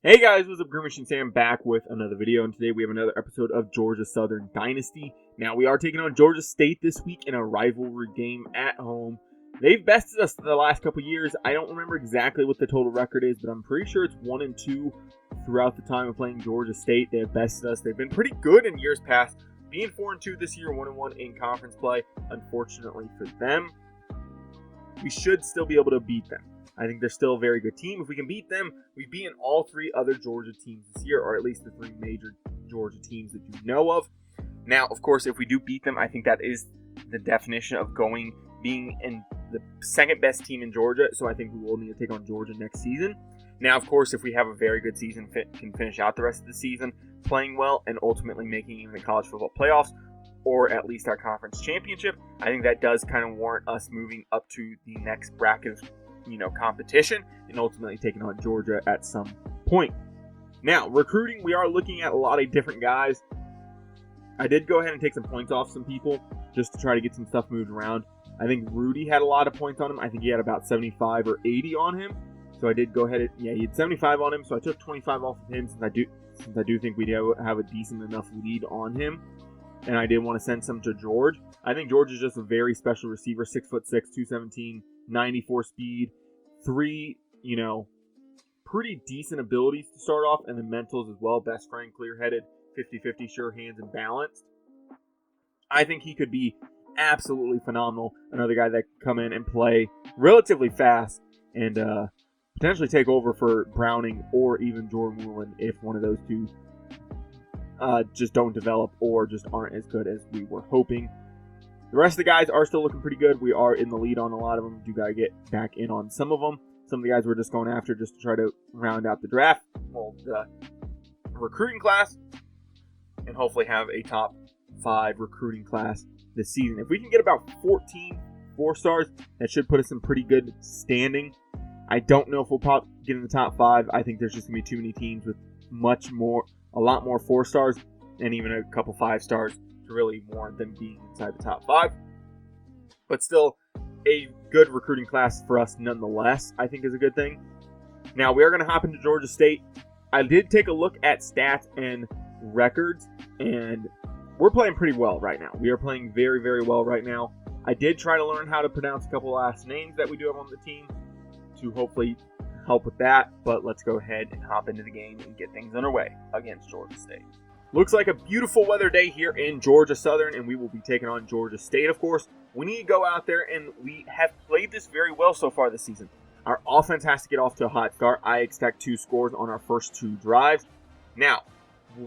Hey guys, what's up? Grimace and Sam back with another video, and today we have another episode of Georgia Southern Dynasty. Now, we are taking on Georgia State this week in a rivalry game at home. They've bested us the last couple years. I don't remember exactly what the total record is, but I'm pretty sure it's 1-2 throughout the time of playing Georgia State. They have bested us. They've been pretty good in years past, being 4-2 this year, 1-1 in conference play. Unfortunately for them, we should still be able to beat them. I think they're still a very good team. If we can beat them, we've beaten all three other Georgia teams this year, or at least the three major Georgia teams that you know of. Now, of course, if we do beat them, I think that is the definition of being in the second best team in Georgia. So I think we will need to take on Georgia next season. Now, of course, if we have a very good season, can finish out the rest of the season playing well and ultimately making even the college football playoffs, or at least our conference championship, I think that does kind of warrant us moving up to the next bracket of competition and ultimately taking on Georgia at some point. Now, recruiting, we are looking at a lot of different guys. I did go ahead and take some points off some people just to try to get some stuff moved around. I think Rudy had a lot of points on him. I think he had about 75 or 80 on him. So I did go ahead and, he had 75 on him. So I took 25 off of him since I do think we do have a decent enough lead on him. And I did want to send some to George. I think George is just a very special receiver, 6'6", 217, 94 speed, three, pretty decent abilities to start off, and the mentals as well. Best friend, clear-headed, 50-50, sure hands, and balanced. I think he could be absolutely phenomenal. Another guy that could come in and play relatively fast and potentially take over for Browning or even Jordan Woolen if one of those two just don't develop or just aren't as good as we were hoping. The rest of the guys are still looking pretty good. We are in the lead on a lot of them. Do got to get back in on some of them. Some of the guys we're just going after just to try to round out the draft, the recruiting class, and hopefully have a top 5 recruiting class this season. If we can get about 14 4-stars, that should put us in pretty good standing. I don't know if we'll probably get in the top 5. I think there's just going to be too many teams with a lot more 4-stars and even a couple 5-stars to really warrant them being inside the top 5. But still, a good recruiting class for us nonetheless, I think is a good thing. Now, we are going to hop into Georgia State. I did take a look at stats and records, and we're playing pretty well right now. We are playing very, very well right now. I did try to learn how to pronounce a couple last names that we do have on the team to hopefully help with that, but let's go ahead and hop into the game and get things underway against Georgia State. Looks like a beautiful weather day here in Georgia Southern, and we will be taking on Georgia State, of course. We need to go out there, and we have played this very well so far this season. Our offense has to get off to a hot start. I expect 2 scores on our first 2 drives. Now,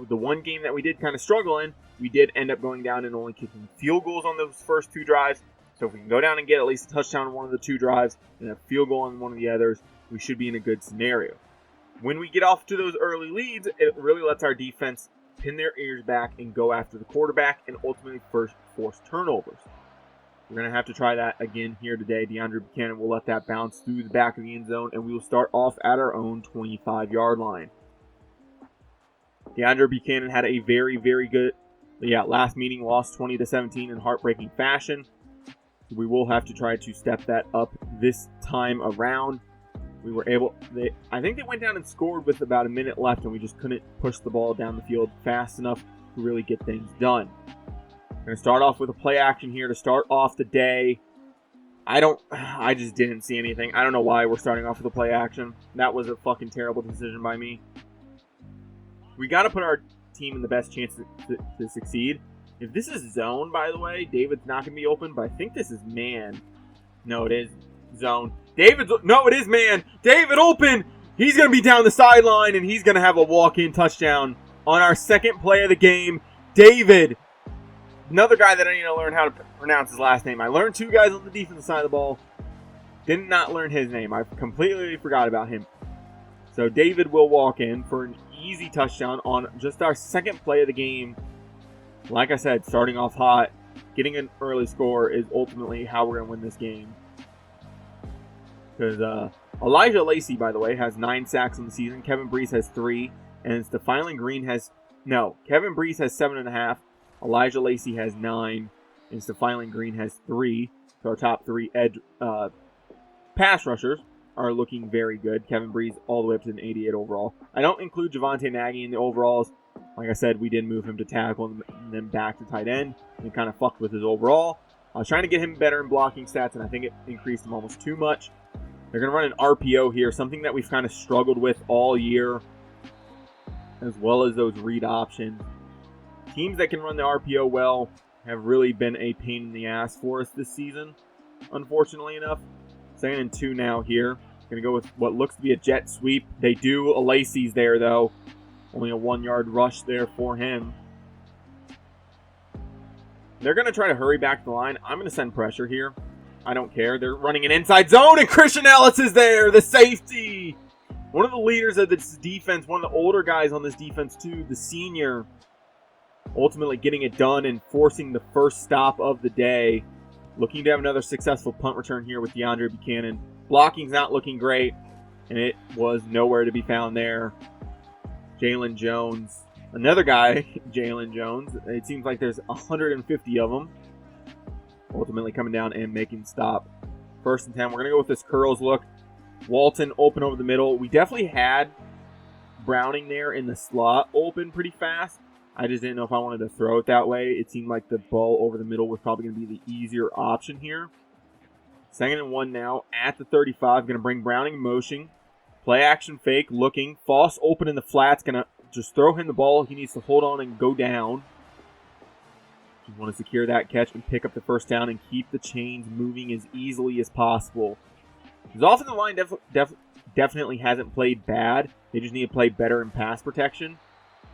the one game that we did kind of struggle in, we did end up going down and only kicking field goals on those first 2 drives. So if we can go down and get at least a touchdown on one of the 2 drives and a field goal on one of the others, we should be in a good scenario. When we get off to those early leads, it really lets our defense pin their ears back and go after the quarterback and ultimately force turnovers. We're going to have to try that again here today. DeAndre Buchanan will let that bounce through the back of the end zone, and we will start off at our own 25-yard line. DeAndre Buchanan had a very, very good, last meeting lost 20-17 in heartbreaking fashion. We will have to try to step that up this time around. We were able, I think they went down and scored with about a minute left, and we just couldn't push the ball down the field fast enough to really get things done. We're going to start off with a play action here to start off the day. I just didn't see anything. I don't know why we're starting off with a play action. That was a fucking terrible decision by me. We got to put our team in the best chance to succeed. If this is zone, by the way, David's not going to be open, but I think this is man. No, it is zone. No, it is man. David open. He's going to be down the sideline, and he's going to have a walk-in touchdown on our second play of the game. David, another guy that I need to learn how to pronounce his last name. I learned 2 guys on the defensive side of the ball. Did not learn his name. I completely forgot about him. So David will walk in for an easy touchdown on just our second play of the game. Like I said, starting off hot, getting an early score is ultimately how we're going to win this game. Because Elijah Lacey, by the way, has 9 sacks on the season. Kevin Brees has 3. And Kevin Brees has 7.5. Elijah Lacey has 9. And Stephylin Green has 3. So our top 3 edge pass rushers. are looking very good. Kevin Breeze all the way up to an 88 overall. I don't include Javonte Nagy in the overalls. Like I said, we did move him to tackle and then back to tight end. And kind of fucked with his overall. I was trying to get him better in blocking stats, and I think it increased him almost too much. They're going to run an RPO here, something that we've kind of struggled with all year, as well as those read options. Teams that can run the RPO well have really been a pain in the ass for us this season, unfortunately enough. 2nd and 2 now here. Going to go with what looks to be a jet sweep. They do. Lacy's there, though. Only a 1-yard rush there for him. They're going to try to hurry back the line. I'm going to send pressure here. I don't care. They're running an inside zone, and Christian Ellis is there, the safety. One of the leaders of this defense, one of the older guys on this defense too, the senior, ultimately getting it done and forcing the first stop of the day. Looking to have another successful punt return here with DeAndre Buchanan. Blocking's not looking great, and it was nowhere to be found there. Jalen Jones, another guy, Jalen Jones. It seems like there's 150 of them. Ultimately coming down and making stop. 1st and 10. We're going to go with this curls look. Walton open over the middle. We definitely had Browning there in the slot open pretty fast. I just didn't know if I wanted to throw it that way. It seemed like the ball over the middle was probably going to be the easier option here. 2nd and 1 now at the 35. Going to bring Browning in motion. Play action fake, looking. Foss open in the flats. Going to just throw him the ball. He needs to hold on and go down. Just want to secure that catch and pick up the 1st down and keep the chains moving as easily as possible. His offensive line definitely hasn't played bad. They just need to play better in pass protection.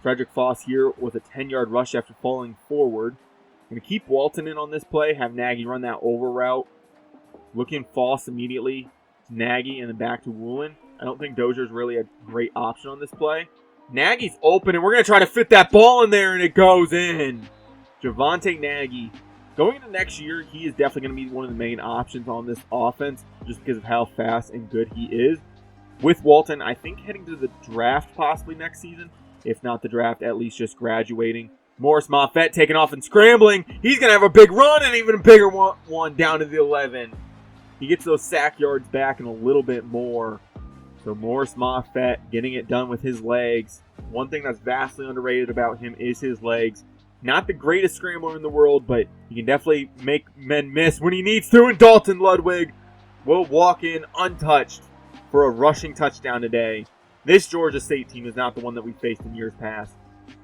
Frederick Foss here with a 10-yard rush after falling forward. Going to keep Walton in on this play. Have Nagy run that over route. Looking Foss immediately to Nagy and then back to Woolen. I don't think Dozier's really a great option on this play. Nagy's open, and we're going to try to fit that ball in there, and it goes in. Javonte Nagy. Going into next year, he is definitely going to be one of the main options on this offense just because of how fast and good he is. With Walton, I think heading to the draft possibly next season. If not the draft, at least just graduating. Morris Moffett taking off and scrambling. He's going to have a big run and even a bigger one down to the 11. He gets those sack yards back and a little bit more. So Morris Moffett getting it done with his legs. One thing that's vastly underrated about him is his legs. Not the greatest scrambler in the world, but he can definitely make men miss when he needs to. And Dalton Ludwig will walk in untouched for a rushing touchdown today. This Georgia State team is not the one that we faced in years past.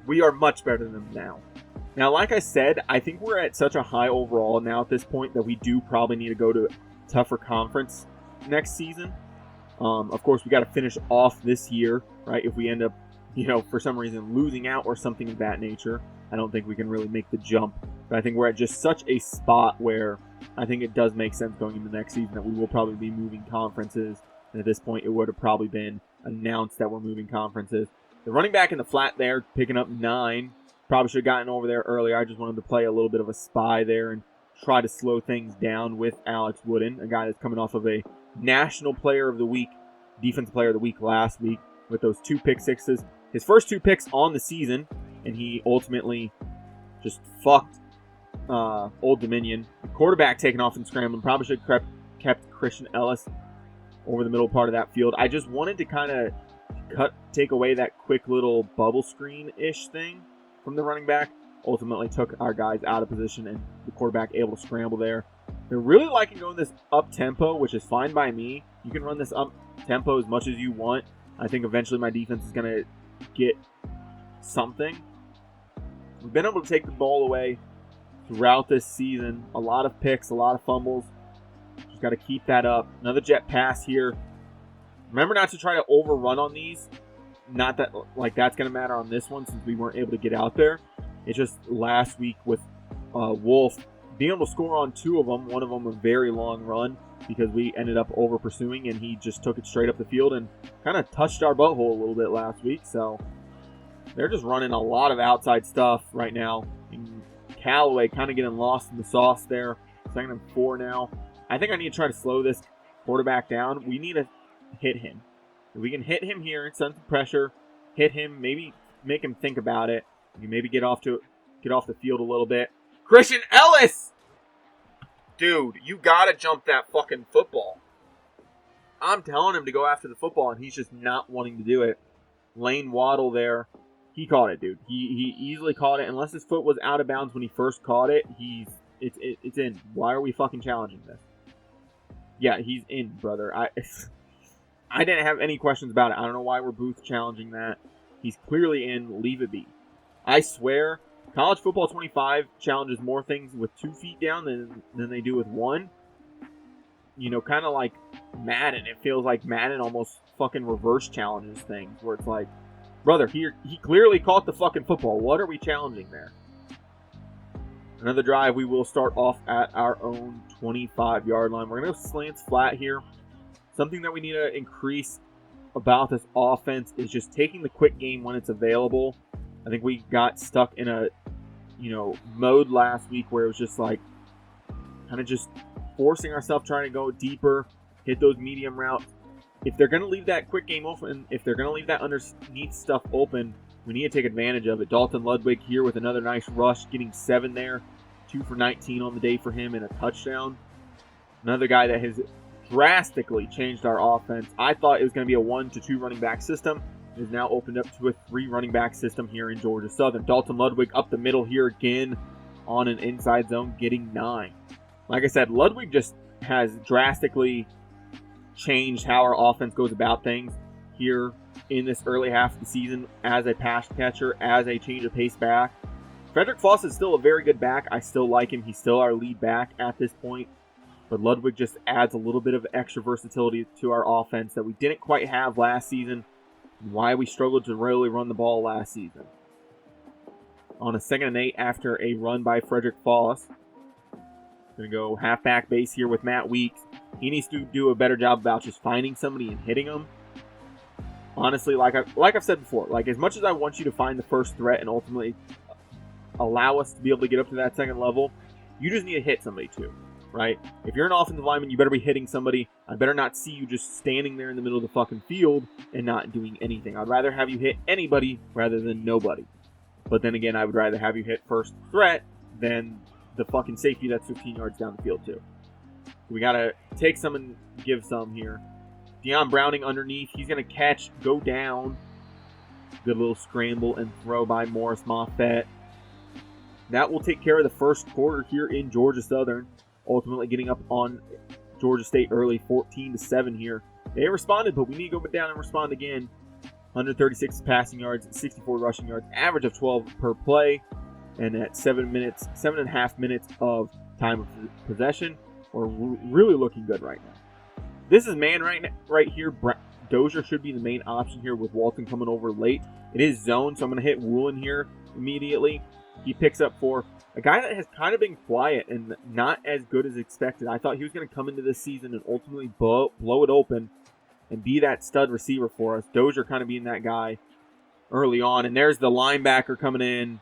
We are much better than them now. Now, like I said, I think we're at such a high overall now at this point that we do probably need to go to a tougher conference next season. Of course, we got to finish off this year, right? If we end up, for some reason losing out or something of that nature, I don't think we can really make the jump. But I think we're at just such a spot where I think it does make sense going into the next season that we will probably be moving conferences. And at this point, it would have probably been announced that we're moving conferences. The running back in the flat there, picking up 9. Probably should have gotten over there earlier. I just wanted to play a little bit of a spy there and try to slow things down with Alex Wooden, a guy that's coming off of a National Player of the Week, Defensive Player of the Week last week with those 2 pick sixes. His first 2 picks on the season, and he ultimately just fucked Old Dominion. The quarterback taking off and scrambling. Probably should have kept Christian Ellis over the middle part of that field. I just wanted to kind of take away that quick little bubble screen-ish thing from the running back. Ultimately took our guys out of position and the quarterback able to scramble there. They're really liking going this up-tempo, which is fine by me. You can run this up-tempo as much as you want. I think eventually my defense is going to get something. We've been able to take the ball away throughout this season. A lot of picks, a lot of fumbles. Just got to keep that up. Another jet pass here. Remember not to try to overrun on these. Not that that's going to matter on this one since we weren't able to get out there. It's just last week with Wolf being able to score on 2 of them. One of them a very long run because we ended up over pursuing and he just took it straight up the field and kind of touched our butthole a little bit last week. So they're just running a lot of outside stuff right now. And Callaway kind of getting lost in the sauce there. 2nd and 4 now. I think I need to try to slow this quarterback down. We need to hit him. If we can hit him here and send some pressure, hit him, maybe make him think about it. You maybe get off the field a little bit. Christian Ellis! Dude, you gotta jump that fucking football. I'm telling him to go after the football, and he's just not wanting to do it. Lane Waddle there. He caught it, dude. He easily caught it. Unless his foot was out of bounds when he first caught it, it's in. Why are we fucking challenging this? Yeah, he's in, brother. I didn't have any questions about it. I don't know why we're booth challenging that. He's clearly in. Leave it be. I swear, College Football 25 challenges more things with 2 feet down than they do with 1. You know, kind of like Madden. It feels like Madden almost fucking reverse challenges things, where it's like, brother, he clearly caught the fucking football. What are we challenging there? Another drive. We will start off at our own 25-yard line. We're going to go slants flat here. Something that we need to increase about this offense is just taking the quick game when it's available. I think we got stuck in a, mode last week where it was just like kind of just forcing ourselves trying to go deeper, hit those medium routes. If they're going to leave that quick game open, if they're going to leave that underneath stuff open, we need to take advantage of it. Dalton Ludwig here with another nice rush, getting 7 there. 2 for 19 on the day for him and a touchdown. Another guy that has drastically changed our offense. I thought it was going to be a 1 to 2 running back system. It has now opened up to a 3 running back system here in Georgia Southern. Dalton Ludwig up the middle here again on an inside zone, getting 9. Like I said, Ludwig just has drastically changed how our offense goes about things here in this early half of the season as a pass catcher, as a change of pace back. Frederick Foss is still a very good back. I still like him. He's still our lead back at this point. But Ludwig just adds a little bit of extra versatility to our offense that we didn't quite have last season, and why we struggled to really run the ball last season. On a 2nd and 8 after a run by Frederick Foss. Going to go halfback base here with Matt Weeks. He needs to do a better job about just finding somebody and hitting them. Honestly, like I've said before, like as much as I want you to find the first threat and ultimately allow us to be able to get up to that second level, you just need to hit somebody too, right? If you're an offensive lineman, you better be hitting somebody. I better not see you just standing there in the middle of the fucking field and not doing anything. I'd rather have you hit anybody rather than nobody. But then again, I would rather have you hit first threat than the fucking safety that's 15 yards down the field too. So we got to take some and give some here. Deion Browning underneath. He's going to catch, go down. Good little scramble and throw by Morris Moffett. That will take care of the first quarter here in Georgia Southern. Ultimately getting up on Georgia State early, 14-7 here. They responded, but we need to go down and respond again. 136 passing yards, 64 rushing yards, average of 12 per play. And at 7.5 minutes of time of possession, we're really looking good right now. This is man right here. Dozier should be the main option here with Walton coming over late. It is zone, so I'm going to hit Woolen here immediately. He picks up for a guy that has kind of been quiet and not as good as expected. I thought he was going to come into this season and ultimately blow it open and be that stud receiver for us. Dozier kind of being that guy early on. And there's the linebacker coming in,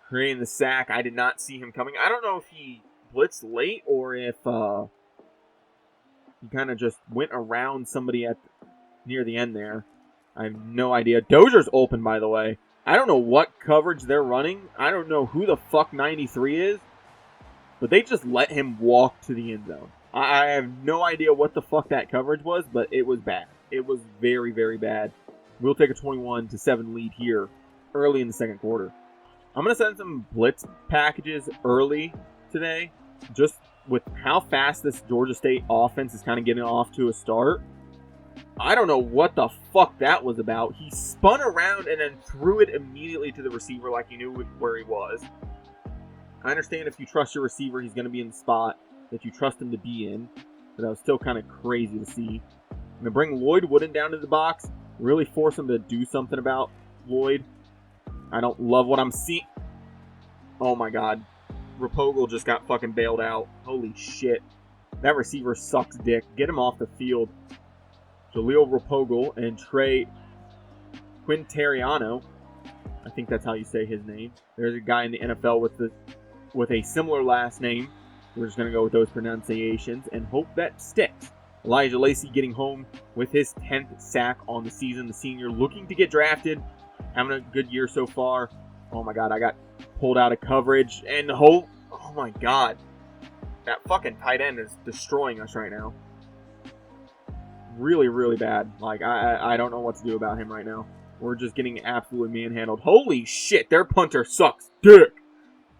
creating the sack. I did not see him coming. I don't know if he blitzed late or if he kind of just went around somebody near the end there. I have no idea. Dozier's open, by the way. I don't know what coverage they're running. I don't know who the fuck 93 is. But they just let him walk to the end zone. I have no idea what the fuck that coverage was, but it was bad. It was very, very bad. We'll take a 21-7 lead here early in the second quarter. I'm going to send some blitz packages early today, just with how fast this Georgia State offense is kind of getting off to a start. I don't know what the fuck that was about. He spun around and then threw it immediately to the receiver like he knew where he was. I understand if you trust your receiver, he's going to be in the spot that you trust him to be in. But that was still kind of crazy to see. I'm going to bring Lloyd Wooden down to the box. Really force him to do something about Lloyd. I don't love what I'm seeing. Oh my god. Rapogel just got fucking bailed out. Holy shit. That receiver sucks dick. Get him off the field. Jaleel Rapogel and Trey Quintariano. I think that's how you say his name. There's a guy in the NFL with a similar last name. We're just going to go with those pronunciations and hope that sticks. Elijah Lacey getting home with his 10th sack on the season. The senior looking to get drafted. Having a good year so far. Oh my god, I got pulled out of coverage. And oh my god. That fucking tight end is destroying us right now. really, really bad. Like, I don't know what to do about him right now. We're just getting absolutely manhandled. Holy shit, their punter sucks dick.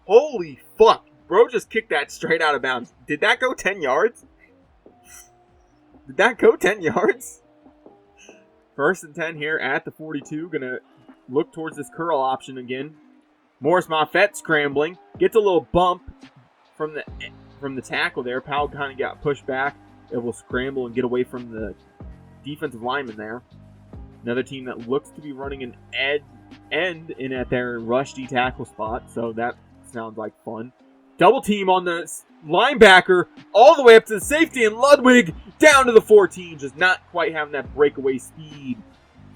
Holy fuck. Bro just kicked that straight out of bounds. Did that go 10 yards? Did that go 10 yards? 1st and 10 here at the 42. Gonna look towards this curl option again. Morris Moffett scrambling. Gets a little bump from the tackle there. Powell kind of got pushed back. It will scramble and get away from the defensive lineman there. Another team that looks to be running an end in at their rush D tackle spot. So that sounds like fun. Double team on the linebacker all the way up to the safety, and Ludwig down to the 14. Just not quite having that breakaway speed.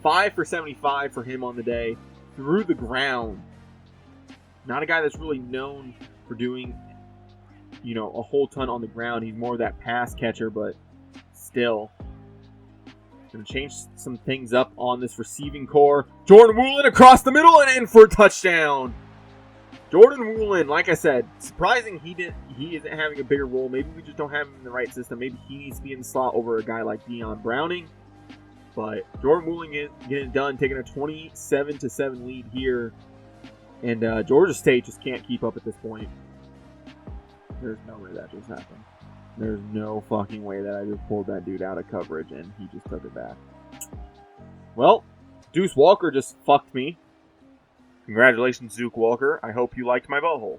5 for 75 for him on the day. Through the ground. Not a guy that's really known for doing, a whole ton on the ground. He's more of that pass catcher, but still. Going to change some things up on this receiving core. Jordan Woolen across the middle and in for a touchdown. Jordan Woolen, like I said, surprising he isn't having a bigger role. Maybe we just don't have him in the right system. Maybe he needs to be in the slot over a guy like Deion Browning. But Jordan Woolen getting it done, taking a 27-7 lead here. And Georgia State just can't keep up at this point. There's no way that just happened. There's no fucking way that I just pulled that dude out of coverage and he just took it back. Well, Deuce Walker just fucked me. Congratulations, Duke Walker. I hope you liked my butthole.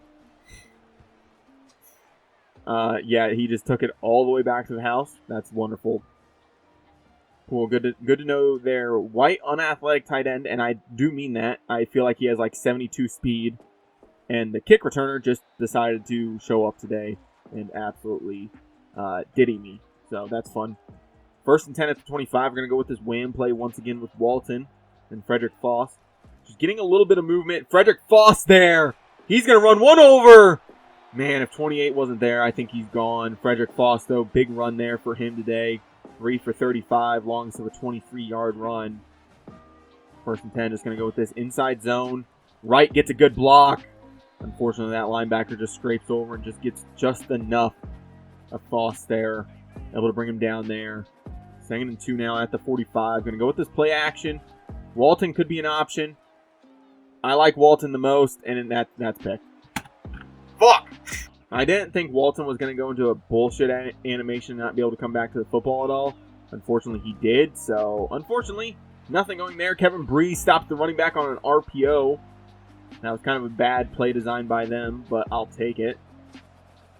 Yeah, he just took it all the way back to the house. That's wonderful. Cool. Good to know they're white, unathletic tight end, and I do mean that. I feel like he has like 72 speed, and the kick returner just decided to show up today and absolutely diddy me. So that's fun. 1st and 10 at the 25. We're going to go with this wham play once again with Walton and Frederick Foss. Just getting a little bit of movement. Frederick Foss there. He's going to run one over. Man, if 28 wasn't there, I think he's gone. Frederick Foss, though, big run there for him today. 3 for 35, longest of a 23-yard run. 1st and 10, just going to go with this inside zone. Wright gets a good block. Unfortunately, that linebacker just scrapes over and just gets just enough of Foss there. Able to bring him down there. 2nd and 2 now at the 45. Going to go with this play action. Walton could be an option. I like Walton the most, and that's picked. Fuck! I didn't think Walton was going to go into a bullshit animation and not be able to come back to the football at all. Unfortunately, he did. So, unfortunately, nothing going there. Kevin Bree stopped the running back on an RPO. That was kind of a bad play design by them, but I'll take it.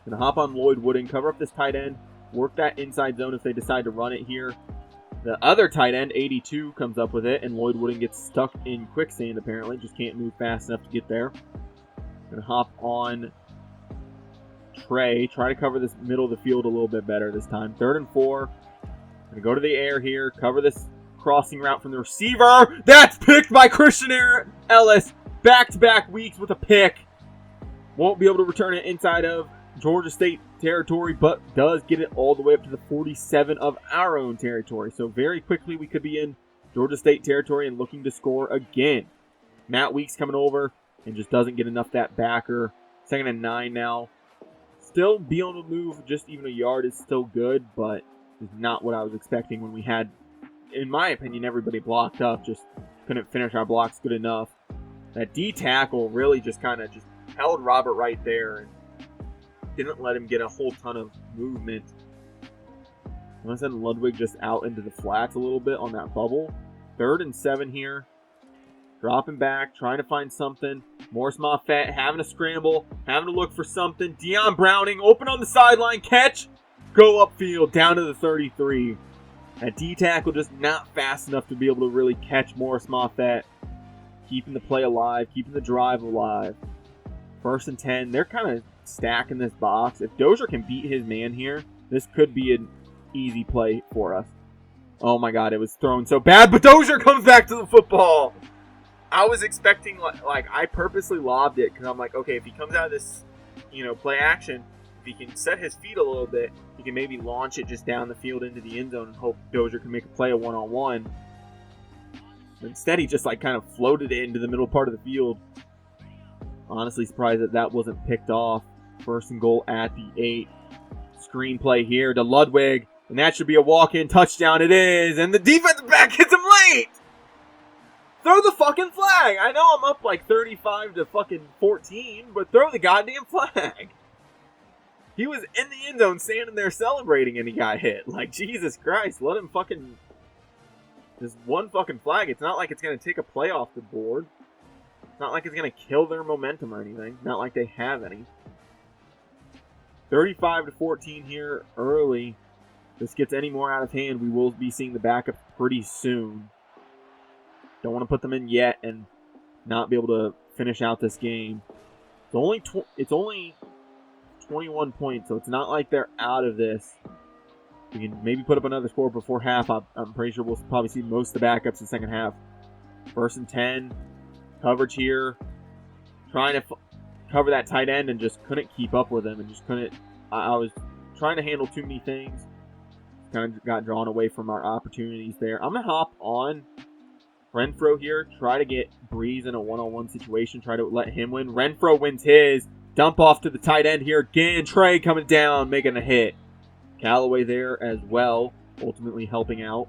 Going to hop on Lloyd Wooden, cover up this tight end, work that inside zone if they decide to run it here. The other tight end, 82, comes up with it, and Lloyd Wooden gets stuck in quicksand, apparently. Just can't move fast enough to get there. Going to hop on Trey. Try to cover this middle of the field a little bit better this time. 3rd and 4. Going to go to the air here. Cover this crossing route from the receiver. That's picked by Christian Ellis. Back-to-back weeks with a pick. Won't be able to return it inside of Georgia State territory, but does get it all the way up to the 47 of our own territory. So very quickly we could be in Georgia State territory and looking to score again. Matt Weeks coming over and just doesn't get enough that backer. 2nd and 9 now. Still be able to move just even a yard is still good, but is not what I was expecting when we had, in my opinion, everybody blocked up. Just couldn't finish our blocks good enough. That D tackle really just kind of just held Robert right there and didn't let him get a whole ton of movement. I'm going to send Ludwig just out into the flats a little bit on that bubble. 3rd and 7 here. Dropping back, trying to find something. Morris Moffett having a scramble, having to look for something. Deion Browning open on the sideline, catch, go upfield, down to the 33. That D tackle just not fast enough to be able to really catch Morris Moffett. Keeping the play alive, keeping the drive alive. 1st and 10. They're kind of stacking this box. If Dozier can beat his man here, this could be an easy play for us. Oh my god, it was thrown so bad, but Dozier comes back to the football. I was expecting, like I purposely lobbed it because I'm like, okay, if he comes out of this, play action, if he can set his feet a little bit, he can maybe launch it just down the field into the end zone and hope Dozier can make a play a one-on-one. Instead, he just kind of floated it into the middle part of the field. Honestly surprised that wasn't picked off. 1st and goal at the 8. Screenplay here to Ludwig. And that should be a walk-in touchdown. It is. And the defensive back hits him late. Throw the fucking flag. I know I'm up like 35 to fucking 14, but throw the goddamn flag. He was in the end zone standing there celebrating and he got hit. Like, Jesus Christ. Let him fucking... Just one fucking flag. It's not like it's going to take a play off the board. It's not like it's going to kill their momentum or anything. Not like they have any. 35 to 14 here early. If this gets any more out of hand, we will be seeing the backup pretty soon. Don't want to put them in yet and not be able to finish out this game. It's only 21 points, so it's not like they're out of this. We can maybe put up another score before half. I'm pretty sure we'll probably see most of the backups in the second half. 1st and 10. Coverage here. Trying to cover that tight end and just couldn't keep up with him. And just couldn't. I was trying to handle too many things. Kind of got drawn away from our opportunities there. I'm going to hop on Renfro here. Try to get Breeze in a one-on-one situation. Try to let him win. Renfro wins his. Dump off to the tight end here again. Trey coming down, making a hit. Callaway there as well, ultimately helping out.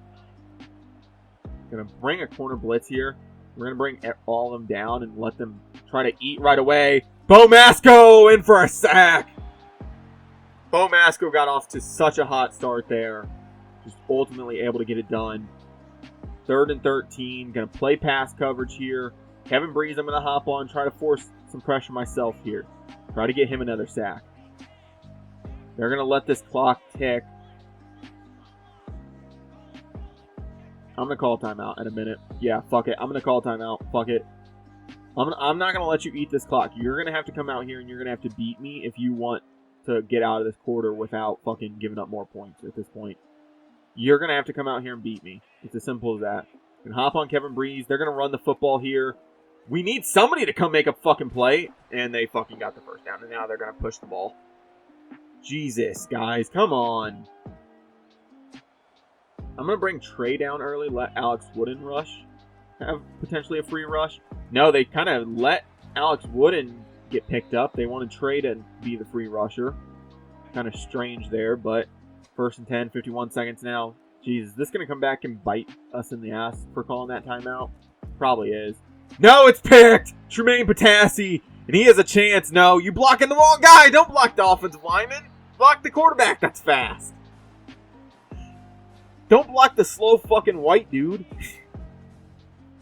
Going to bring a corner blitz here. We're going to bring all of them down and let them try to eat right away. Bo Masco in for a sack. Bo Masco got off to such a hot start there. Just ultimately able to get it done. 3rd and 13. Going to play pass coverage here. Kevin Breeze, I'm going to hop on. Try to force some pressure myself here. Try to get him another sack. They're going to let this clock tick. I'm going to call a timeout in a minute. Yeah, fuck it. I'm going to call a timeout. Fuck it. I'm not going to let you eat this clock. You're going to have to come out here and you're going to have to beat me if you want to get out of this quarter without fucking giving up more points at this point. You're going to have to come out here and beat me. It's as simple as that. You can hop on Kevin Breeze. They're going to run the football here. We need somebody to come make a fucking play. And they fucking got the first down. And now they're going to push the ball. Jesus, guys. Come on. I'm going to bring Trey down early. Let Alex Wooden rush. Have potentially a free rush. No, they kind of let Alex Wooden get picked up. They wanted Trey to be the free rusher. Kind of strange there, but 1st and 10, 51 seconds now. Jesus, is this going to come back and bite us in the ass for calling that timeout? Probably is. No, it's picked! Tremaine Patassi, and he has a chance. No, you blocking the wrong guy. Don't block the offensive lineman. Block the quarterback that's fast. Don't block the slow fucking white dude.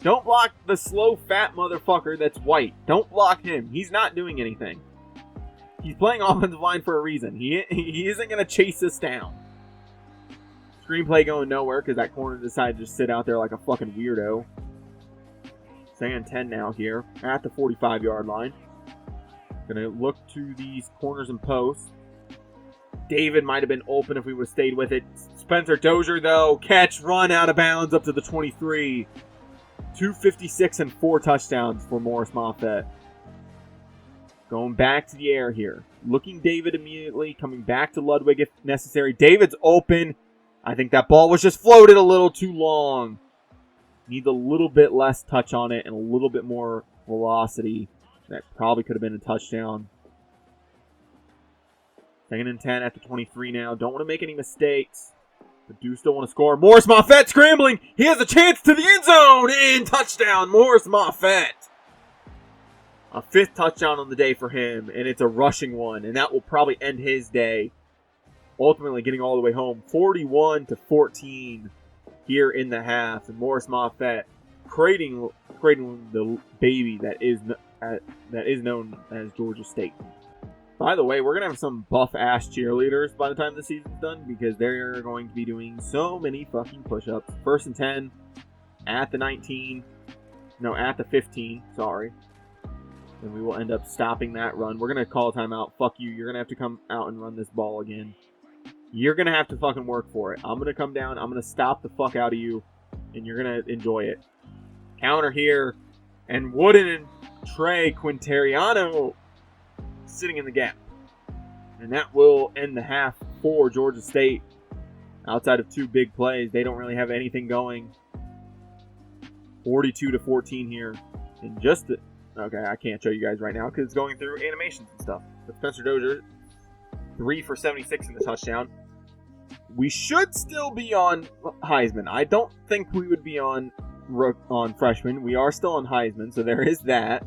Don't block the slow fat motherfucker that's white. Don't block him. He's not doing anything. He's playing offensive line for a reason. He isn't going to chase us down. Screenplay going nowhere because that corner decided to just sit out there like a fucking weirdo. 2nd and 10 now here at the 45-yard line. Going to look to these corners and posts. David might have been open if we would have stayed with it. Spencer Dozier, though. Catch, run out of bounds up to the 23. 256 and 4 touchdowns for Morris Moffett. Going back to the air here. Looking David immediately. Coming back to Ludwig if necessary. David's open. I think that ball was just floated a little too long. Needs a little bit less touch on it and a little bit more velocity. That probably could have been a touchdown. 2nd and 10 at the 23 now. Don't want to make any mistakes. But do still want to score. Morris Moffett scrambling. He has a chance to the end zone. In touchdown, Morris Moffett. A 5th touchdown on the day for him. And it's a rushing one. And that will probably end his day. Ultimately getting all the way home. 41-14 here in the half. And Morris Moffett cradling the baby that is known as Georgia State. By the way, we're going to have some buff-ass cheerleaders by the time the season's done because they're going to be doing so many fucking push-ups. 1st and 10 at the 19. No, at the 15. Sorry. And we will end up stopping that run. We're going to call a timeout. Fuck you. You're going to have to come out and run this ball again. You're going to have to fucking work for it. I'm going to come down. I'm going to stop the fuck out of you. And you're going to enjoy it. Counter here. And Wooden and Trey Quintariano sitting in the gap. And that will end the half for Georgia State. Outside of 2 big plays, they don't really have anything going. 42-14 here. And just okay, I can't show you guys right now because it's going through animations and stuff. But Spencer Dozier, 3 for 76 in the touchdown. We should still be on Heisman. I don't think we would be on freshman. We are still on Heisman, so there is that.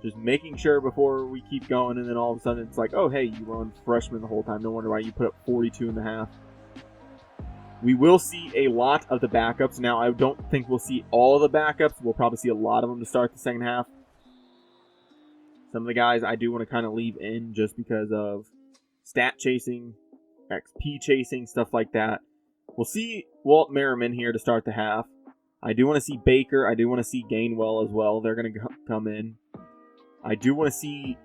Just making sure before we keep going, and then all of a sudden it's like, oh, hey, you were on freshman the whole time. No wonder why you put up 42.5. We will see a lot of the backups. Now, I don't think we'll see all the backups. We'll probably see a lot of them to start the second half. Some of the guys I do want to kind of leave in just because of stat chasing, XP chasing, stuff like that. We'll see Walt Merriman here to start the half. I do want to see Baker. I do want to see Gainwell as well. They're going to come in. I do want to see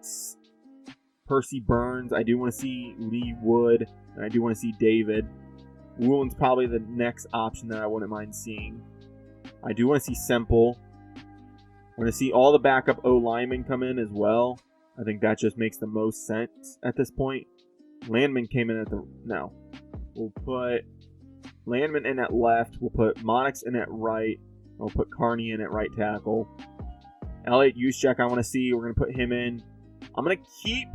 Percy Burns. I do want to see Lee Wood. And I do want to see David. Woolen's probably the next option that I wouldn't mind seeing. I do want to see Semple. I want to see all the backup O-linemen come in as well. I think that just makes the most sense at this point. Landman came in at the... No. We'll put Landman in at left. We'll put Monix in at right. We'll put Carney in at right tackle. Elliot Juszczyk, I want to see. We're going to put him in. I'm going to keep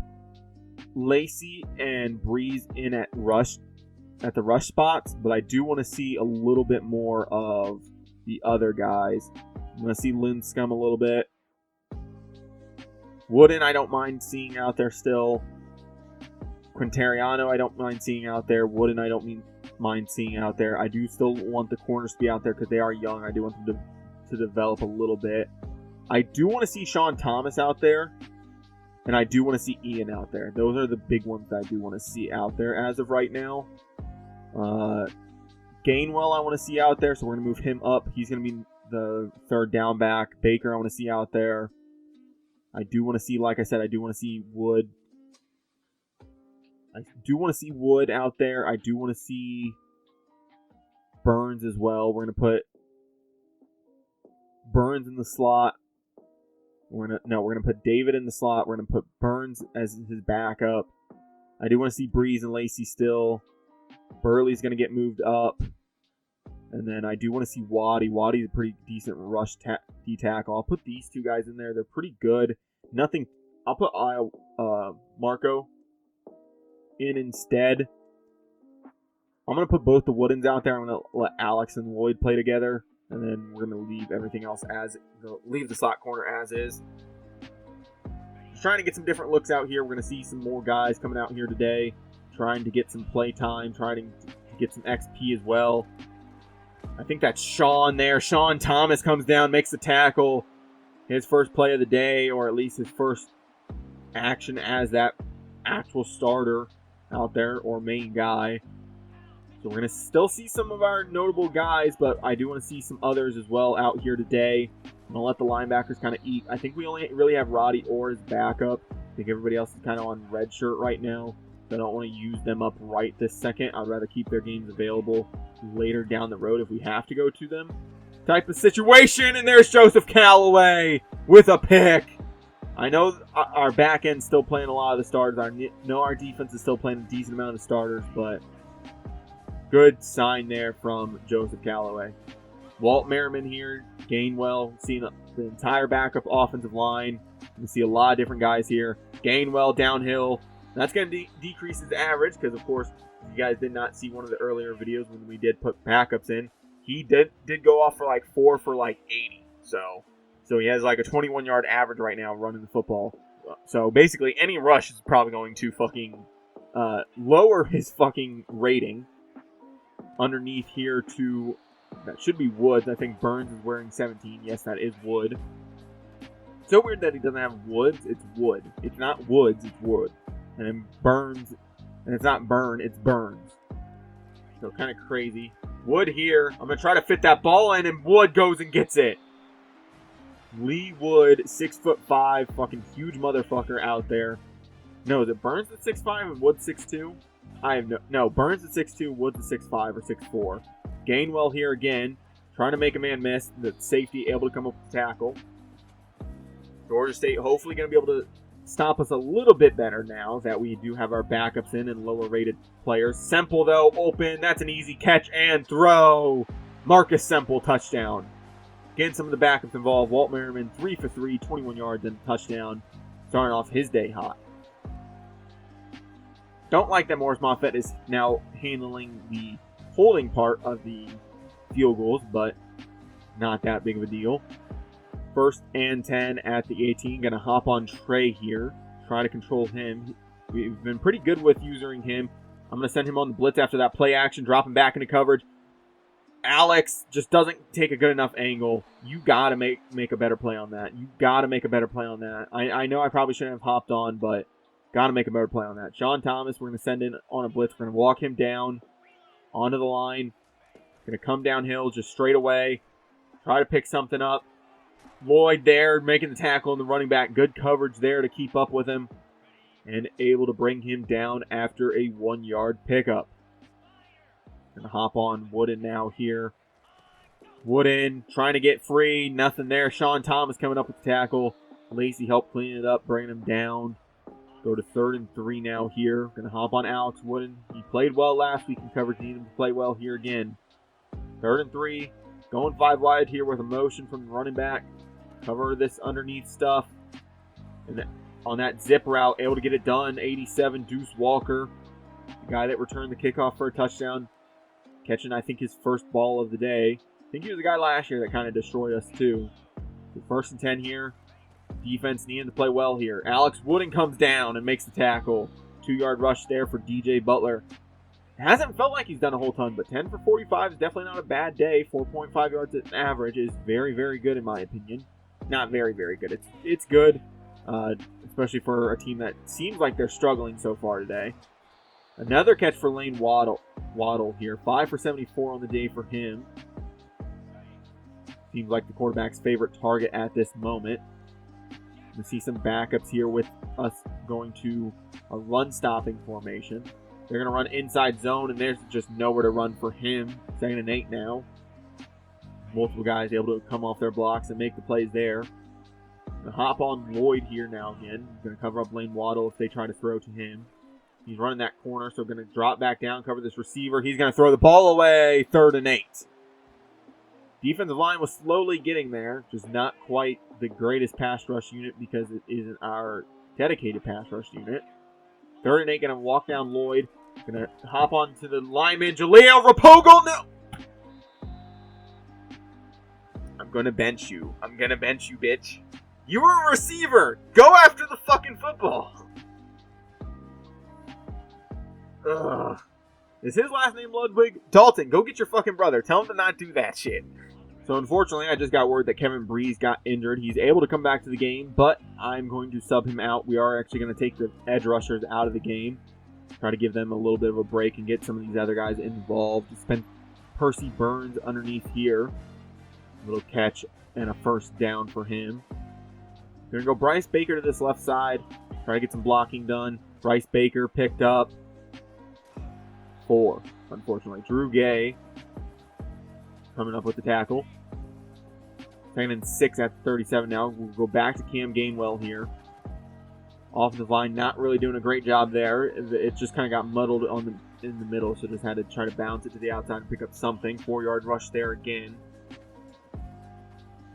Lacey and Breeze in at the rush spots, but I do want to see a little bit more of the other guys. I'm going to see Linscomb a little bit. Wooden, I don't mind seeing out there still. Quintariano, I don't mind seeing out there. Wooden, I don't mind seeing out there. I do still want the corners to be out there because they are young. I do want them to develop a little bit. I do want to see Sean Thomas out there, and I do want to see Ian out there. Those are the big ones that I do want to see out there as of right now. Gainwell, I want to see out there, so we're going to move him up. He's going to be the third down back. Baker, I want to see out there. I do want to see, like I said, I do want to see Wood. I do want to see Wood out there. I do want to see Burns as well. We're going to put Burns in the slot. We're gonna put David in the slot. We're gonna put Burns as his backup. I do want to see Breeze and Lacey still. Burley's gonna get moved up, and then I do want to see Waddy. Waddy's a pretty decent rush D tackle. I'll put these two guys in there. They're pretty good. Nothing. I'll put Marco in instead. I'm gonna put both the Woodens out there. I'm gonna let Alex and Lloyd play together. And then we're going to leave everything else leave the slot corner as is. Just trying to get some different looks out here. We're going to see some more guys coming out here today. Trying to get some play time. Trying to get some XP as well. I think that's Sean there. Sean Thomas comes down, makes the tackle. His first play of the day, or at least his first action as that actual starter out there, or main guy. So we're going to still see some of our notable guys, but I do want to see some others as well out here today. I'm going to let the linebackers kind of eat. I think we only really have Roddy Orr as backup. I think everybody else is kind of on red shirt right now. So I don't want to use them up right this second. I'd rather keep their games available later down the road if we have to go to them. Type of situation, and there's Joseph Callaway with a pick. I know our back end's still playing a lot of the starters. I know our defense is still playing a decent amount of the starters, but... good sign there from Joseph Callaway. Walt Merriman here, Gainwell, seeing the entire backup offensive line. You see a lot of different guys here. Gainwell downhill. That's going to decrease his average because, of course, if you guys did not see one of the earlier videos when we did put backups in, he did go off for like 4 for like 80. So he has like a 21-yard average right now running the football. So basically, any rush is probably going to fucking lower his fucking rating. Underneath here to, that should be Woods. I think Burns is wearing 17. Yes, that is Wood. So weird that he doesn't have Woods. It's Wood. It's not Woods, it's Wood. And then Burns, and it's not Burn, it's Burns. So kind of crazy. Wood here. I'm going to try to fit that ball in, and Wood goes and gets it. Lee Wood, 6'5", fucking huge motherfucker out there. No, is it Burns at 6'5" and Wood 6'2"? I have no. Burns at 6'2", Woods at 6'5" or 6'4". Gainwell here again, trying to make a man miss. The safety able to come up with the tackle. Georgia State hopefully going to be able to stop us a little bit better now that we do have our backups in and lower rated players. Semple though, open. That's an easy catch and throw. Marcus Semple, touchdown. Again, some of the backups involved. Walt Merriman, 3 for 3, 21 yards and a touchdown. Starting off his day hot. Don't like that Morris Moffett is now handling the holding part of the field goals, but not that big of a deal. 1st and 10 at the 18. Going to hop on Trey here. Try to control him. We've been pretty good with using him. I'm going to send him on the blitz after that play action. Drop him back into coverage. Alex just doesn't take a good enough angle. You got to make a better play on that. You got to make a better play on that. I know I probably shouldn't have hopped on, but got to make a better play on that. Sean Thomas, we're going to send in on a blitz. We're going to walk him down onto the line. Going to come downhill just straight away. Try to pick something up. Lloyd there making the tackle and the running back. Good coverage there to keep up with him. And able to bring him down after a 1-yard pickup. Going to hop on Wooden now here. Wooden trying to get free. Nothing there. Sean Thomas coming up with the tackle. Lacey helped clean it up, bringing him down. Go to 3rd and 3 now here. Going to hop on Alex Wooden. He played well last week in coverage. Need him to play well here again. 3rd and 3. Going 5 wide here with a motion from the running back. Cover this underneath stuff. And on that zip route, able to get it done. 87, Deuce Walker. The guy that returned the kickoff for a touchdown. Catching, I think, his first ball of the day. I think he was the guy last year that kind of destroyed us, too. So 1st and 10 here. Defense needing to play well here. Alex Wooden comes down and makes the tackle. 2-yard rush there for DJ Butler. It hasn't felt like he's done a whole ton, but 10 for 45 is definitely not a bad day. 4.5 yards at average is very, very good in my opinion. Not very, very good. It's good, especially for a team that seems like they're struggling so far today. Another catch for Lane Waddle here. 5 for 74 on the day for him. Seems like the quarterback's favorite target at this moment. We see some backups here with us going to a run-stopping formation. They're going to run inside zone, and there's just nowhere to run for him. 2nd and 8 now. Multiple guys able to come off their blocks and make the plays there. Gonna hop on Lloyd here now again. Going to cover up Lane Waddle if they try to throw to him. He's running that corner, so going to drop back down, cover this receiver. He's going to throw the ball away. 3rd and 8. Defensive line was slowly getting there. Just not quite the greatest pass rush unit because it isn't our dedicated pass rush unit. 3rd and 8, going to walk down Lloyd. Going to hop onto the lineman, Jaleel Rapogo. No! I'm going to bench you. I'm going to bench you, bitch. You were a receiver. Go after the fucking football. Ugh. Is his last name Ludwig? Dalton, go get your fucking brother. Tell him to not do that shit. So unfortunately, I just got word that Kevin Breeze got injured. He's able to come back to the game, but I'm going to sub him out. We are actually going to take the edge rushers out of the game. Try to give them a little bit of a break and get some of these other guys involved. Spend Percy Burns underneath here. A little catch and a 1st down for him. Going to go Bryce Baker to this left side. Try to get some blocking done. Bryce Baker picked up 4, unfortunately. Drew Gay coming up with the tackle. 2nd and 6 at 37 now. We'll go back to Cam Gainwell here. Offensive line not really doing a great job there. It just kind of got muddled in the middle, so just had to try to bounce it to the outside and pick up something. 4-yard rush there again.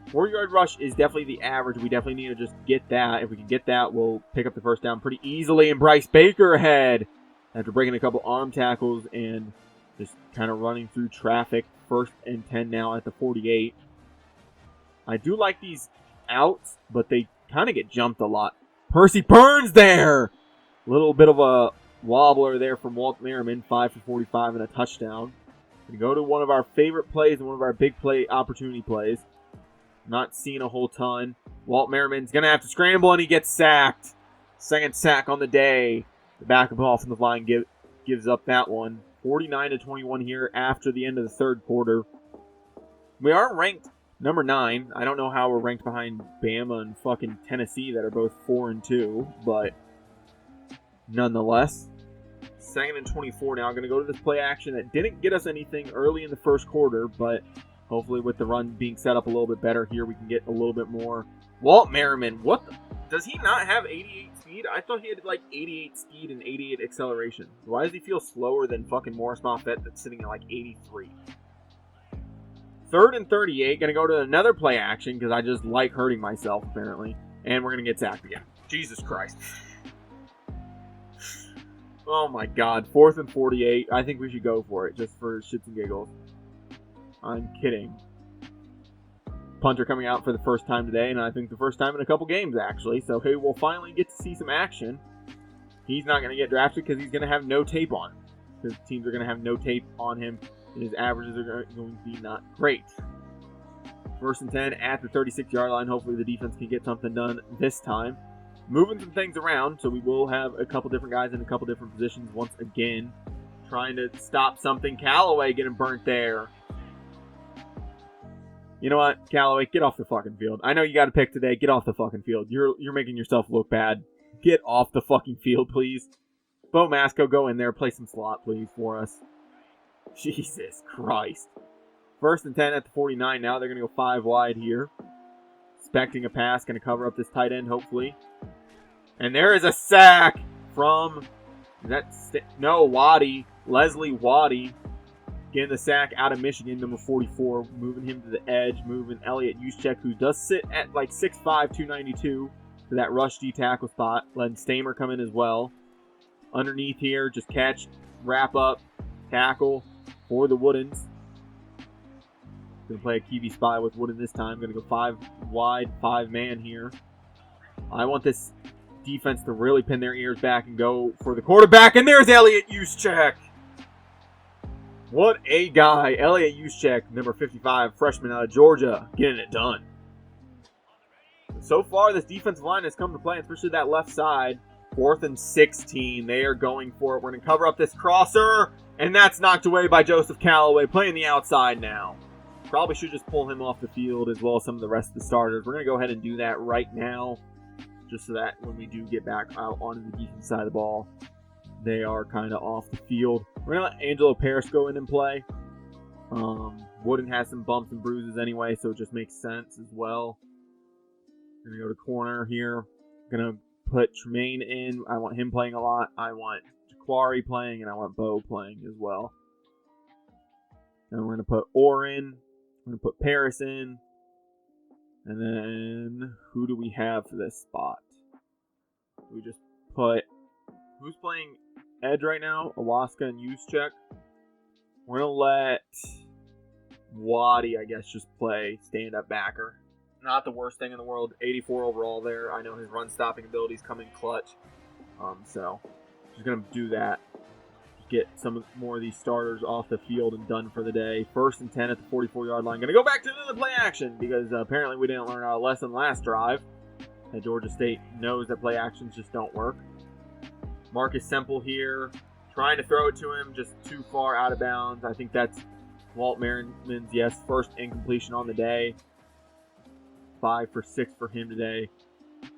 4-yard rush is definitely the average. We definitely need to just get that. If we can get that, we'll pick up the 1st down pretty easily. And Bryce Baker ahead after breaking a couple arm tackles and just kind of running through traffic. 1st and 10 now at the 48. I do like these outs, but they kind of get jumped a lot. Percy Burns there! A little bit of a wobbler there from Walt Merriman. 5 for 45 and a touchdown. We go to one of our favorite plays and one of our big play opportunity plays. Not seeing a whole ton. Walt Merriman's going to have to scramble, and he gets sacked. 2nd sack on the day. The backup offensive line gives up that one. 49-21 here after the end of the 3rd quarter. We are ranked number 9. I don't know how we're ranked behind Bama and fucking Tennessee that are both 4 and 2, but nonetheless. 2nd and 24 now. Going to go to this play action that didn't get us anything early in the 1st quarter, but hopefully with the run being set up a little bit better here, we can get a little bit more. Walt Merriman, does he not have 88 speed? I thought he had like 88 speed and 88 acceleration. Why does he feel slower than fucking Morris Moffett that's sitting at like 83? 3rd and 38, gonna go to another play action because I just like hurting myself apparently. And we're gonna get sacked again. Jesus Christ. Oh my god. 4th and 48. I think we should go for it just for shits and giggles. I'm kidding. Punter coming out for the first time today, and I think the first time in a couple games, actually. So, hey, we'll finally get to see some action. He's not going to get drafted because he's going to have no tape on him. Because teams are going to have no tape on him, and his averages are going to be not great. 1st and 10 at the 36-yard line. Hopefully the defense can get something done this time. Moving some things around, so we will have a couple different guys in a couple different positions once again. Trying to stop something. Callaway getting burnt there. You know what, Callaway, get off the fucking field. I know you got to pick today. Get off the fucking field. You're making yourself look bad. Get off the fucking field, please. Bo Masco, go in there. Play some slot, please, for us. Jesus Christ. 1st and 10 at the 49 now. They're going to go 5 wide here. Expecting a pass. Going to cover up this tight end, hopefully. And there is a sack from... Waddy. Leslie Waddy. Getting the sack out of Michigan, number 44. Moving him to the edge. Moving Elliott Juszczyk, who does sit at like 6'5", 292. To that rush D tackle spot. Letting Stamer come in as well. Underneath here, just catch, wrap up, tackle for the Woodens. Going to play a QB spy with Wooden this time. Going to go 5 wide, 5 man here. I want this defense to really pin their ears back and go for the quarterback. And there's Elliott Juszczyk. What a guy. Elliott Juszczyk, number 55, freshman out of Georgia, getting it done. So far, this defensive line has come to play, especially that left side. 4th and 16. They are going for it. We're going to cover up this crosser. And that's knocked away by Joseph Callaway, playing the outside now. Probably should just pull him off the field as well as some of the rest of the starters. We're going to go ahead and do that right now. Just so that when we do get back out onto the defense side of the ball, they are kind of off the field. We're going to let Angelo Paris go in and play. Wooden has some bumps and bruises anyway, so it just makes sense as well. Going to go to corner here. Going to put Tremaine in. I want him playing a lot. I want Jaquari playing, and I want Bo playing as well. And we're going to put Orr in. We're going to put Paris in. And then, who do we have for this spot? We just put... Who's playing edge right now? Awaska and Juszczyk. We're going to let Waddy, I guess, just play stand-up backer. Not the worst thing in the world. 84 overall there. I know his run-stopping abilities come in clutch. So, just going to do that. Get some more of these starters off the field and done for the day. 1st and 10 at the 44-yard line. Going to go back to another play action because apparently we didn't learn our lesson last drive. And Georgia State knows that play actions just don't work. Marcus Semple here. Trying to throw it to him. Just too far out of bounds. I think that's Walt Merriman's, yes, first incompletion on the day. 5 for 6 for him today.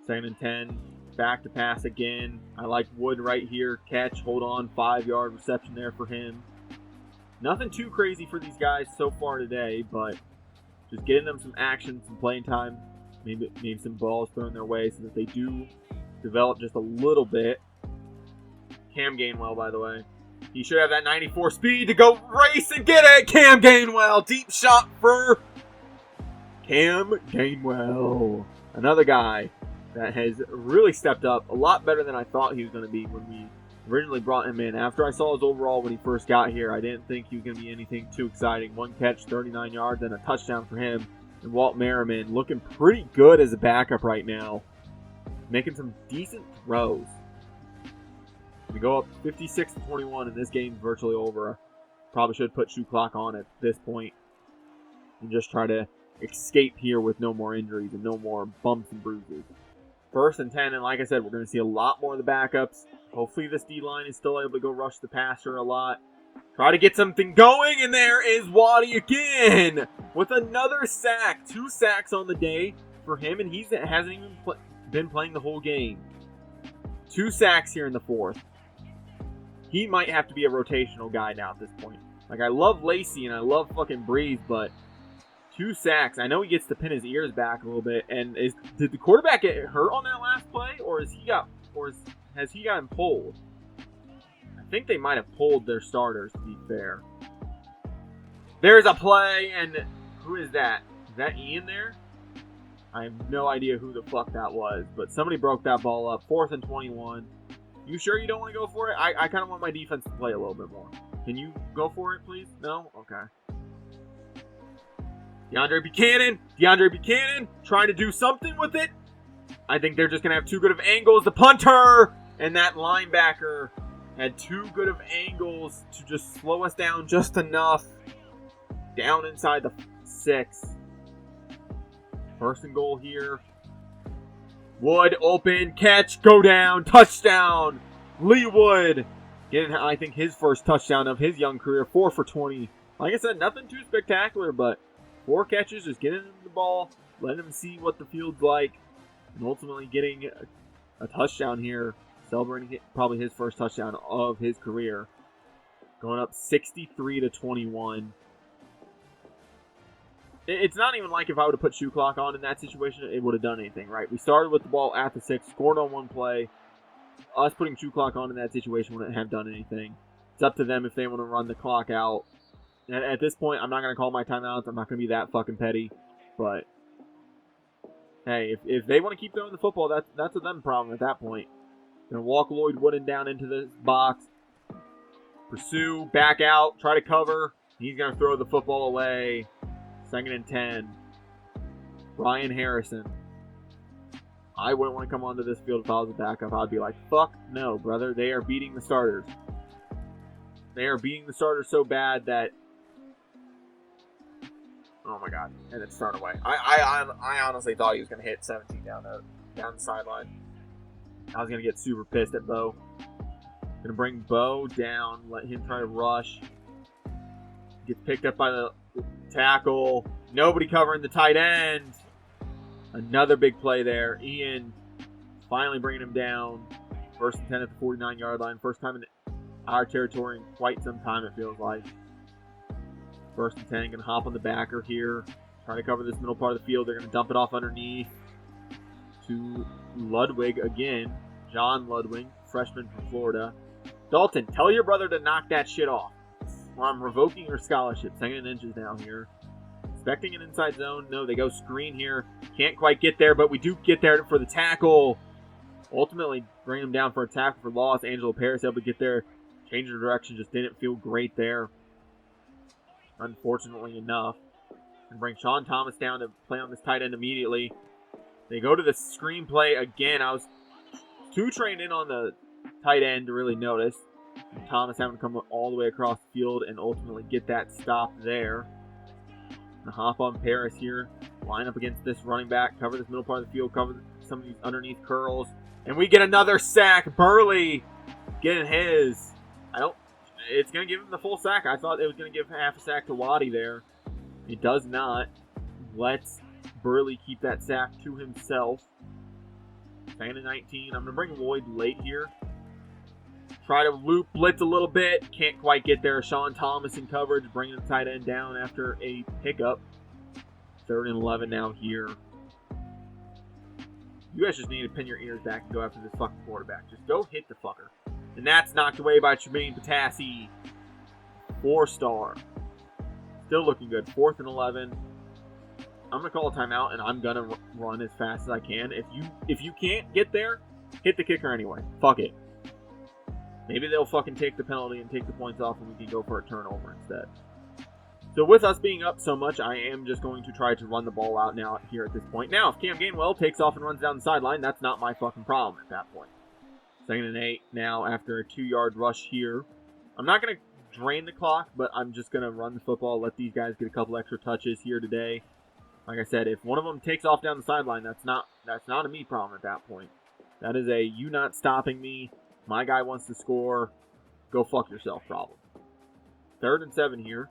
2nd and 10. Back to pass again. I like Wood right here. Catch, hold on, 5-yard reception there for him. Nothing too crazy for these guys so far today, but just getting them some action, some playing time. Maybe some balls thrown their way so that they do develop just a little bit. Cam Gainwell, by the way. He should have that 94 speed to go race and get it. Cam Gainwell. Deep shot for Cam Gainwell. Another guy that has really stepped up a lot better than I thought he was going to be when we originally brought him in. After I saw his overall when he first got here, I didn't think he was going to be anything too exciting. 1 catch, 39 yards, and a touchdown for him. And Walt Merriman looking pretty good as a backup right now. Making some decent throws. We go up 56-21, and this game's virtually over. Probably should put shoe clock on at this point and just try to escape here with no more injuries and no more bumps and bruises. 1st and 10, and like I said, we're going to see a lot more of the backups. Hopefully this D-line is still able to go rush the passer a lot. Try to get something going, and there is Waddy again with another sack. 2 sacks on the day for him, and he hasn't even been playing the whole game. 2 sacks here in the 4th. He might have to be a rotational guy now at this point. Like, I love Lacey and I love fucking Breeze, but 2 sacks. I know he gets to pin his ears back a little bit. And did the quarterback get hurt on that last play, or has he gotten pulled? I think they might have pulled their starters, to be fair. There's a play, and who is that? Is that Ian there? I have no idea who the fuck that was, but somebody broke that ball up. 4th and 21. You sure you don't want to go for it? I kind of want my defense to play a little bit more. Can you go for it, please? No? Okay. DeAndre Buchanan trying to do something with it. I think they're just going to have too good of angles. The punter and that linebacker had too good of angles to just slow us down just enough. Down inside the 6. First and goal here. Wood, open, catch, go down, touchdown. Lee Wood getting, I think, his first touchdown of his young career. 4 for 20. Like I said, nothing too spectacular, but 4 catches, just getting him the ball, letting him see what the field's like, and ultimately getting a touchdown here, celebrating probably his first touchdown of his career. Going up 63-21. It's not even like if I would have put shoe clock on in that situation, it would have done anything, right? We started with the ball at the 6, scored on one play. Us putting shoe clock on in that situation wouldn't have done anything. It's up to them if they want to run the clock out. And at this point, I'm not going to call my timeouts. I'm not going to be that fucking petty. But, hey, if they want to keep throwing the football, that's a them problem at that point. Going to walk Lloyd Wooden down into the box. Pursue, back out, try to cover. He's going to throw the football away. 2nd and 10. Ryan Harrison. I wouldn't want to come onto this field if I was a backup. I'd be like, fuck no, brother. They are beating the starters. They are beating the starters so bad that... Oh my god. And it's thrown away. I honestly thought he was going to hit 17 down the sideline. I was going to get super pissed at Bo. Going to bring Bo down. Let him try to rush. Gets picked up by the tackle. Nobody covering the tight end. Another big play there. Ian finally bringing him down. 1st and 10 at the 49-yard line. First time in our territory in quite some time, it feels like. 1st and 10. Going to hop on the backer here. Trying to cover this middle part of the field. They're going to dump it off underneath to Ludwig again. John Ludwig, freshman from Florida. Dalton, tell your brother to knock that shit off. Or I'm revoking your scholarship. 2nd and inches down here. Expecting an inside zone. No, they go screen here. Can't quite get there, but we do get there for the tackle. Ultimately, bring him down for a tackle for loss. Angelo Paris able to get there. Change of direction. Just didn't feel great there. Unfortunately enough. And bring Sean Thomas down to play on this tight end immediately. They go to the screenplay again. I was too trained in on the tight end to really notice. And Thomas having to come all the way across the field and ultimately get that stop there. And hop on Paris here. Line up against this running back. Cover this middle part of the field. Cover some of these underneath curls. And we get another sack. Burley getting his. It's going to give him the full sack. I thought it was going to give half a sack to Waddy there. It does not. Let's Burley keep that sack to himself. 2nd and 19. I'm going to bring Lloyd late here. Try to loop blitz a little bit. Can't quite get there. Sean Thomas in coverage. Bringing the tight end down after a pickup. 3rd and 11 now here. You guys just need to pin your ears back and go after this fucking quarterback. Just go hit the fucker. And that's knocked away by Tremaine Patassi. 4-star. Still looking good. 4th and 11. I'm going to call a timeout, and I'm going to run as fast as I can. If you can't get there, hit the kicker anyway. Fuck it. Maybe they'll fucking take the penalty and take the points off, and we can go for a turnover instead. So with us being up so much, I am just going to try to run the ball out now here at this point. Now, if Cam Gainwell takes off and runs down the sideline, that's not my fucking problem at that point. 2nd and 8 now after a 2-yard rush here. I'm not going to drain the clock, but I'm just going to run the football, let these guys get a couple extra touches here today. Like I said, if one of them takes off down the sideline, that's not a me problem at that point. That is a you not stopping me. My guy wants to score. Go fuck yourself problem. 3rd and 7 here.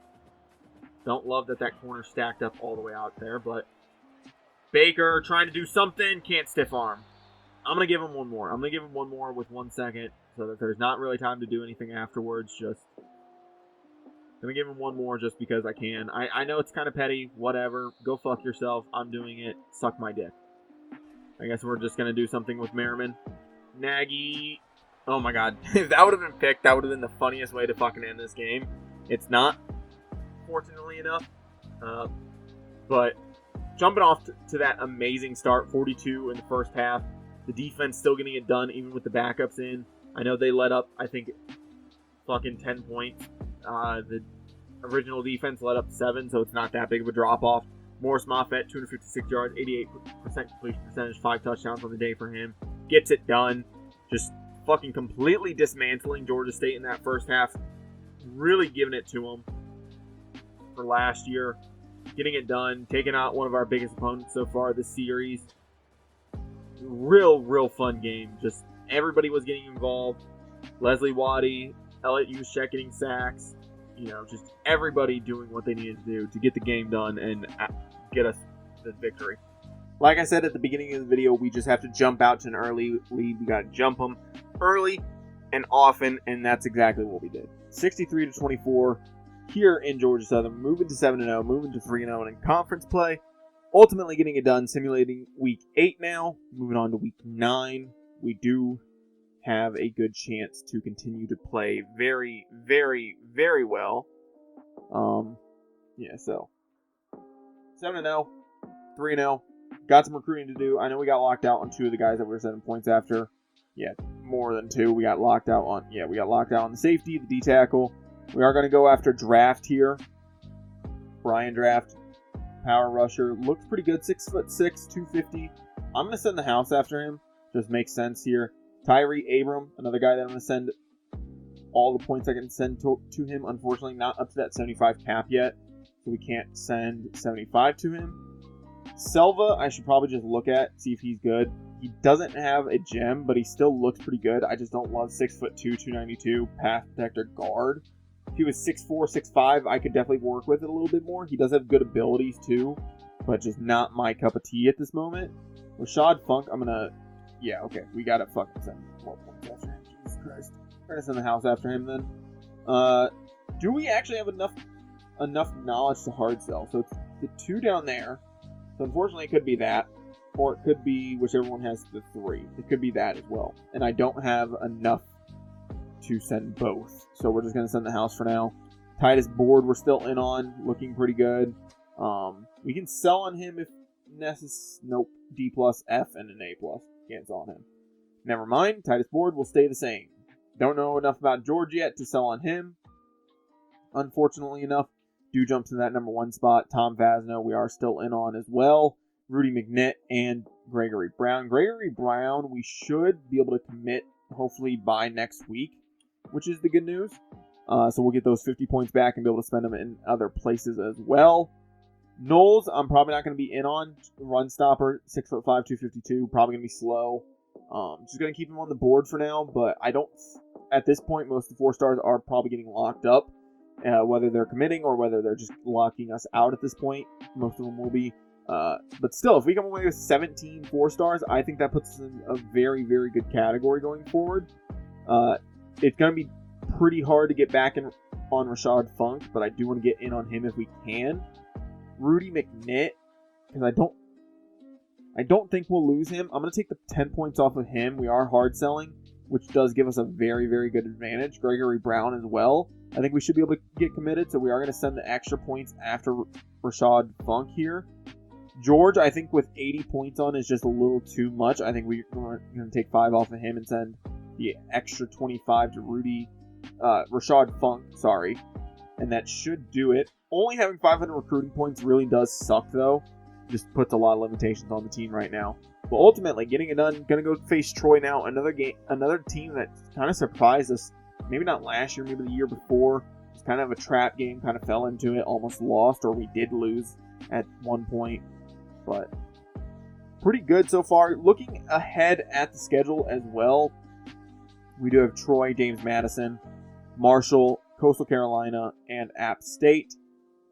Don't love that corner stacked up all the way out there, but Baker trying to do something. Can't stiff arm. I'm going to give him one more. I'm going to give him one more with 1 second so that there's not really time to do anything afterwards. Just going to give him one more just because I can. I know it's kind of petty. Whatever. Go fuck yourself. I'm doing it. Suck my dick. I guess we're just going to do something with Merriman. Nagy. Oh my god. If that would have been picked, that would have been the funniest way to fucking end this game. It's not, fortunately enough. But jumping off to that amazing start, 42 in the first half. The defense still getting it done even with the backups in. I know they let up, I think, fucking 10 points. The original defense let up 7, so it's not that big of a drop-off. Morris Moffett, 256 yards, 88% completion percentage, 5 touchdowns on the day for him. Gets it done. Just fucking completely dismantling Georgia State in that first half. Really giving it to them for last year. Getting it done. Taking out one of our biggest opponents so far this series. Real fun game. Just everybody was getting involved. Leslie Waddy, Elliott Juszczyk getting sacks. You know, just everybody doing what they needed to do to get the game done and get us the victory. Like I said at the beginning of the video, we just have to jump out to an early lead. We got to jump them early and often, and that's exactly what we did. 63-24 here in Georgia Southern, moving to 7-0, moving to 3-0 in conference play. Ultimately getting it done, simulating week 8 now, moving on to week 9. We do have a good chance to continue to play very well. So 7-0, 3-0. Got some recruiting to do. I know we got locked out on 2 of the guys that we were 7 points after. Yeah, more than 2. We got locked out on the safety, the D tackle. We are going to go after Draft here. Brian Draft, power rusher, looks pretty good. 6'6", 250. I'm going to send the house after him. Just makes sense here. Tyree Abram, another guy that I'm going to send all the points I can send to him. Unfortunately, not up to that 75 cap yet, so we can't send 75 to him. Selva, I should probably just look at, see if he's good. He doesn't have a gem, but he still looks pretty good. I just don't love 6'2", 292 pass protector guard. If he was 6'4", 6'5", I could definitely work with it a little bit more. He does have good abilities too, but just not my cup of tea at this moment. Rashad Funk, yeah, okay, we gotta fucking send more points after him. Jesus Christ. We're gonna send the house after him then. Do we actually have enough knowledge to hard sell? So it's the 2 down there. So unfortunately it could be that. Or it could be whichever one has the 3. It could be that as well. And I don't have enough to send both. So we're just gonna send the house for now. Titus Board we're still in on. Looking pretty good. We can sell on him if necessary. Nope. D+, F, and an A+. Can't sell on him. Never mind. Titus Board will stay the same. Don't know enough about George yet to sell on him. Unfortunately enough, do jump to that number 1 spot. Tom Vasno, we are still in on as well. Rudy McNitt and Gregory Brown. Gregory Brown, we should be able to commit hopefully by next week, which is the good news. So we'll get those 50 points back and be able to spend them in other places as well. Knowles, I'm probably not going to be in on. Run stopper, 6'5", 252. Probably going to be slow. Just going to keep him on the board for now, but I don't... At this point, most of the 4 stars are probably getting locked up. Whether they're committing or whether they're just locking us out at this point. Most of them will be. But still, if we come away with 17 4 stars, I think that puts us in a very good category going forward. It's going to be pretty hard to get back on Rashad Funk, but I do want to get in on him if we can. Rudy McNitt, because I don't think we'll lose him. I'm going to take the 10 points off of him. We are hard selling, which does give us a very good advantage. Gregory Brown as well. I think we should be able to get committed, so we are going to send the extra points after Rashad Funk here. George, I think with 80 points on is just a little too much. I think we're going to take 5 off of him and send the extra 25 to Rashad Funk, sorry. And that should do it. Only having 500 recruiting points really does suck, though. Just puts a lot of limitations on the team right now. But ultimately, getting it done. Going to go face Troy now. Another team that kind of surprised us. Maybe not last year, maybe the year before. It's kind of a trap game. Kind of fell into it. Almost lost, or we did lose at one point. But pretty good so far. Looking ahead at the schedule as well, we do have Troy, James Madison, Marshall, Coastal Carolina, and App State.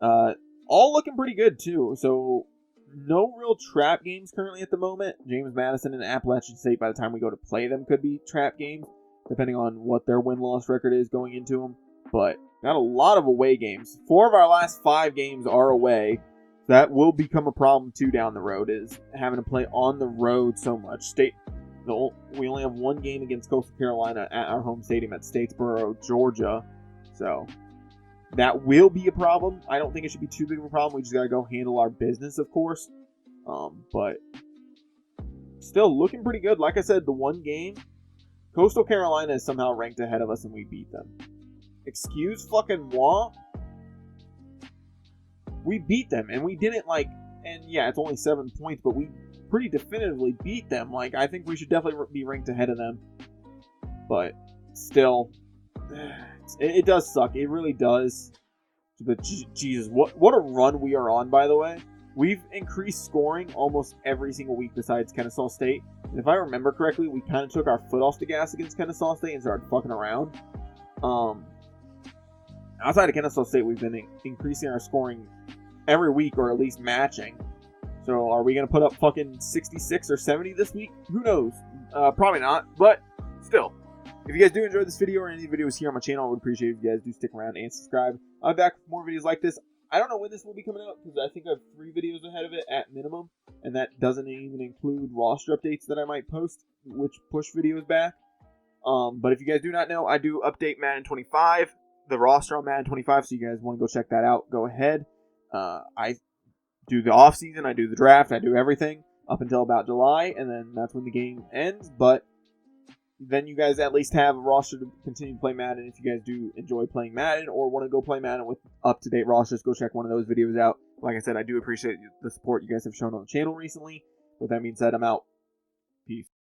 All looking pretty good, too. So, no real trap games currently at the moment. James Madison and Appalachian State, by the time we go to play them, could be trap games, depending on what their win-loss record is going into them. But, got a lot of away games. 4 of our last 5 games are away. That will become a problem, too, down the road, is having to play on the road so much. We only have 1 game against Coastal Carolina at our home stadium at Statesboro, Georgia. So, that will be a problem. I don't think it should be too big of a problem. We just got to go handle our business, of course. But still looking pretty good. Like I said, the 1 game Coastal Carolina is somehow ranked ahead of us and we beat them. Excuse fucking moi? We beat them and we didn't like, and yeah, it's only 7 points, but we pretty definitively beat them. Like, I think we should definitely be ranked ahead of them. But still, it does suck. It really does. But Jesus, what a run we are on, by the way. We've increased scoring almost every single week besides Kennesaw State. And if I remember correctly, we kind of took our foot off the gas against Kennesaw State and started fucking around. Outside of Kennesaw State, we've been increasing our scoring every week, or at least matching. So are we going to put up fucking 66 or 70 this week? Who knows? Probably not, but still. If you guys do enjoy this video or any videos here on my channel, I would appreciate it if you guys do stick around and subscribe. I'll be back with more videos like this. I don't know when this will be coming out, because I think I have 3 videos ahead of it at minimum, and that doesn't even include roster updates that I might post, which push videos back. But if you guys do not know, I do update Madden 25, the roster on Madden 25, so you guys want to go check that out, go ahead. I do the offseason, I do the draft, I do everything up until about July, and then that's when the game ends. But then you guys at least have a roster to continue to play Madden. If you guys do enjoy playing Madden or want to go play Madden with up-to-date rosters, go check one of those videos out. Like I said, I do appreciate the support you guys have shown on the channel recently. With that being said, I'm out. Peace.